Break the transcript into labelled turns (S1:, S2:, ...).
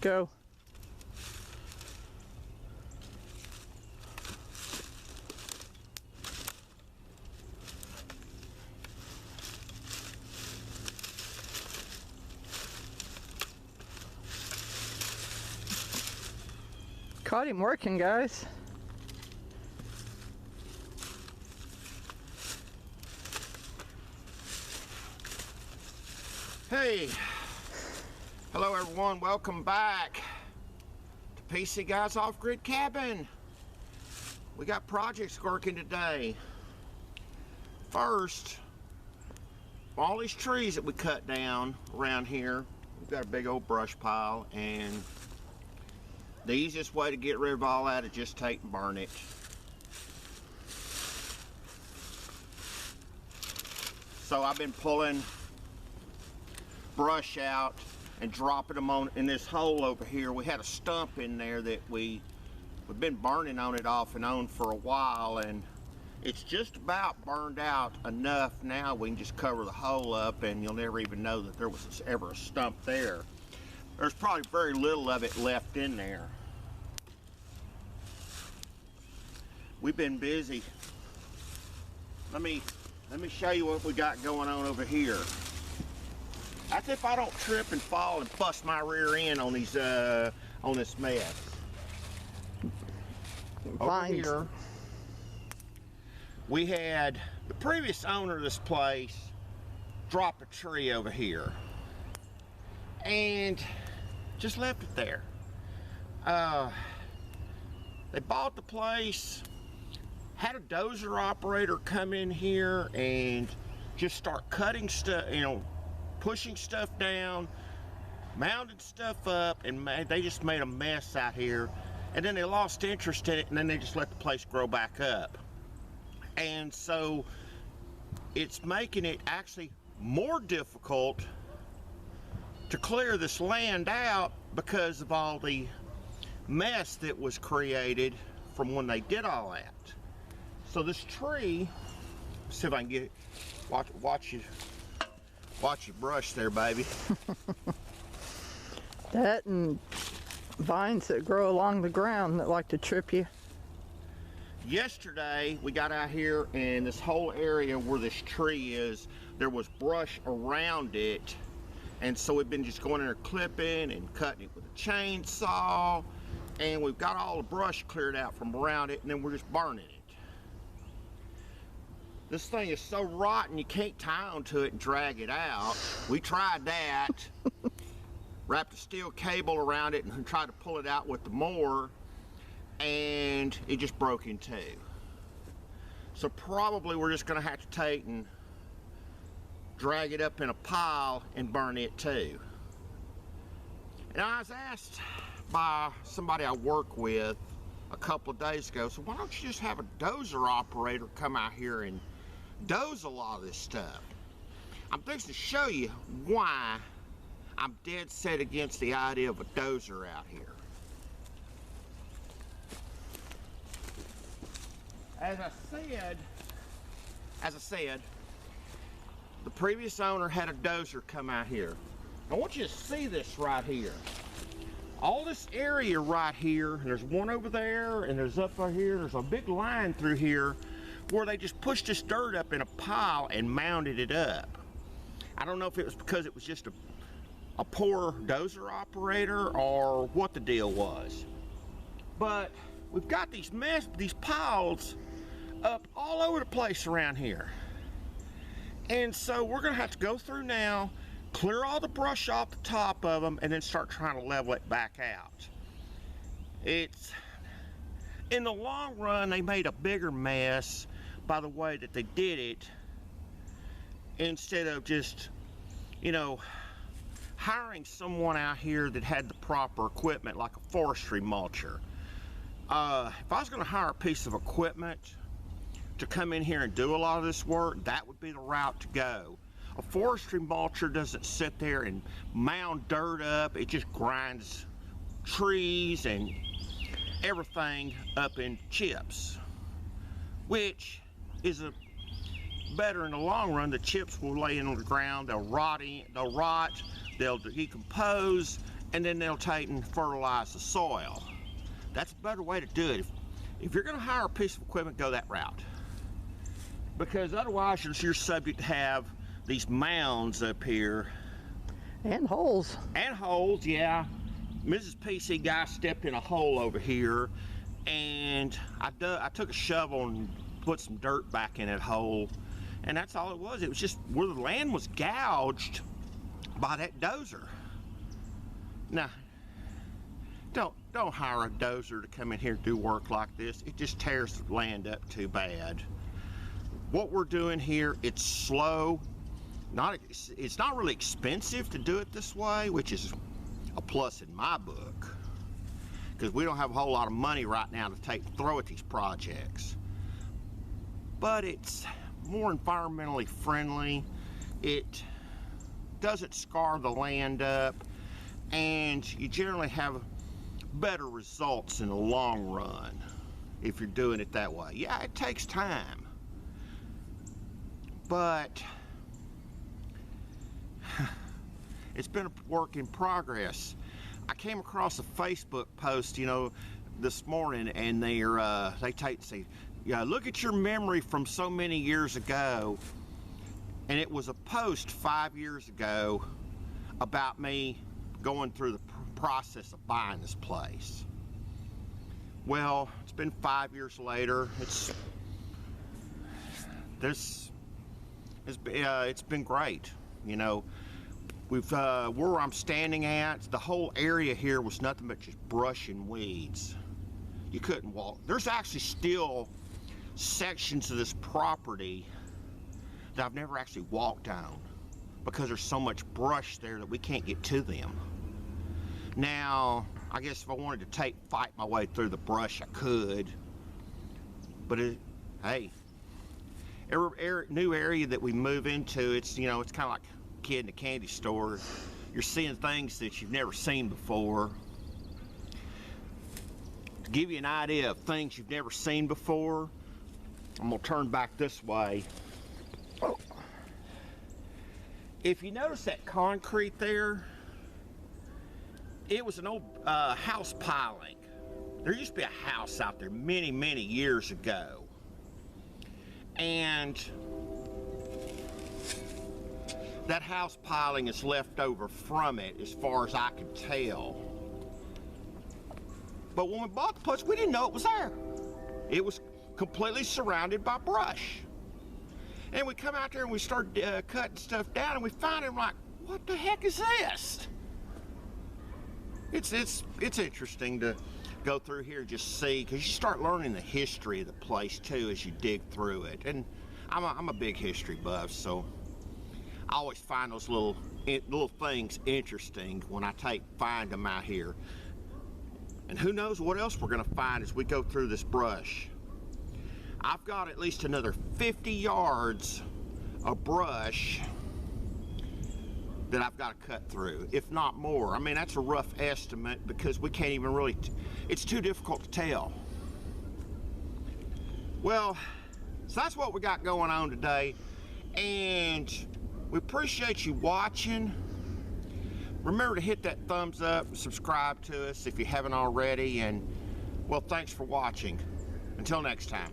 S1: Go. Caught him working, guys.
S2: Hey, hello everyone, welcome back to PC Guys Off-Grid Cabin. We got projects working today. First, all these trees that we cut down around here, we've got a big old brush pile, and the easiest way to get rid of all that is just take and burn it. So I've been pulling brush out and dropping them on in this hole over here. We had a stump in there that we've been burning on it off and on for a while, and it's just about burned out enough now we can just cover the hole up and you'll never even know that there was ever a stump there. There's probably very little of it left in there. We've been busy. Let me show you what we got going on over here. That's if I don't trip and fall and bust my rear end on these on this mess. Over here, we had the previous owner of this place drop a tree over here and just left it there. They bought the place, had a dozer operator come in here and just start cutting stuff, you know, pushing stuff down, mounted stuff up, and they just made a mess out here. And then they lost interest in it, and then they just let the place grow back up. And so it's making it actually more difficult to clear this land out because of all the mess that was created from when they did all that. So this tree, see if I can get it, watch you brush there, baby.
S1: That and vines that grow along the ground that like to trip you.
S2: Yesterday we got out here, and this whole area where this tree is, there was brush around it, and so we've been just going in there clipping and cutting it with a chainsaw, and we've got all the brush cleared out from around it, and then we're just burning it. This thing is so rotten you can't tie onto it and drag it out. We tried that. Wrapped a steel cable around it and tried to pull it out with the mower, and it just broke in two. So probably we're just going to have to take and drag it up in a pile and burn it too. And I was asked by somebody I work with a couple of days ago, so why don't you just have a dozer operator come out here and doze a lot of this stuff? I'm fixing to show you why I'm dead set against the idea of a dozer out here. As I said, the previous owner had a dozer come out here. I want you to see this right here. All this area right here, there's one over there and there's up over here, there's a big line through here where they just pushed this dirt up in a pile and mounted it up. I don't know if it was because it was just a poor dozer operator or what the deal was. But we've got these piles up all over the place around here. And so we're gonna have to go through now, clear all the brush off the top of them, and then start trying to level it back out. It's, in the long run, they made a bigger mess by the way that they did it, instead of just, you know, hiring someone out here that had the proper equipment, like a forestry mulcher. If I was going to hire a piece of equipment to come in here and do a lot of this work, that would be the route to go. A forestry mulcher doesn't sit there and mound dirt up. It just grinds trees and everything up in chips, which is better in the long run. The chips will lay in on the ground, they'll rot, they'll decompose, and then they'll take and fertilize the soil. That's a better way to do it. If you're going to hire a piece of equipment, go that route. Because otherwise you're subject to have these mounds up here.
S1: And holes.
S2: And holes, yeah. Mrs. PC guy stepped in a hole over here, and I took a shovel and put some dirt back in that hole, and that's all it was. It was just where the land was gouged by that dozer. Now, don't hire a dozer to come in here and do work like this. It just tears the land up too bad. What we're doing here, it's slow. It's not really expensive to do it this way, which is a plus in my book, because we don't have a whole lot of money right now to throw at these projects. But it's more environmentally friendly. It doesn't scar the land up, and you generally have better results in the long run if you're doing it that way. Yeah, it takes time, but it's been a work in progress. I came across a Facebook post, you know, this morning, and they say, yeah, look at your memory from so many years ago. And it was a post 5 years ago about me going through the process of buying this place. Well, it's been 5 years later. It's been great, you know. Where I'm standing at, the whole area here was nothing but just brush and weeds. You couldn't walk. There's actually still sections of this property that I've never actually walked on because there's so much brush there that we can't get to them. Now, I guess if I wanted to fight my way through the brush, I could. But hey, every new area that we move into, it's, you know, it's kind of like kid in a candy store. You're seeing things that you've never seen before. To give you an idea of things you've never seen before, I'm gonna turn back this way. Oh. If you notice that concrete there, it was an old house piling. There used to be a house out there many, many years ago, and that house piling is left over from it as far as I can tell. But when we bought the place, we didn't know it was there. It was completely surrounded by brush. And we come out there and we start cutting stuff down, and we find it, like, what the heck is this? It's interesting to go through here and just see, because you start learning the history of the place too as you dig through it. And I'm a big history buff, so I always find those little things interesting when I find them out here. And who knows what else we're gonna find as we go through this brush. I've got at least another 50 yards of brush that I've got to cut through, if not more. I mean, that's a rough estimate because we can't even really, it's too difficult to tell. Well, so that's what we got going on today, and we appreciate you watching. Remember to hit that thumbs up and subscribe to us if you haven't already, and well, thanks for watching. Until next time.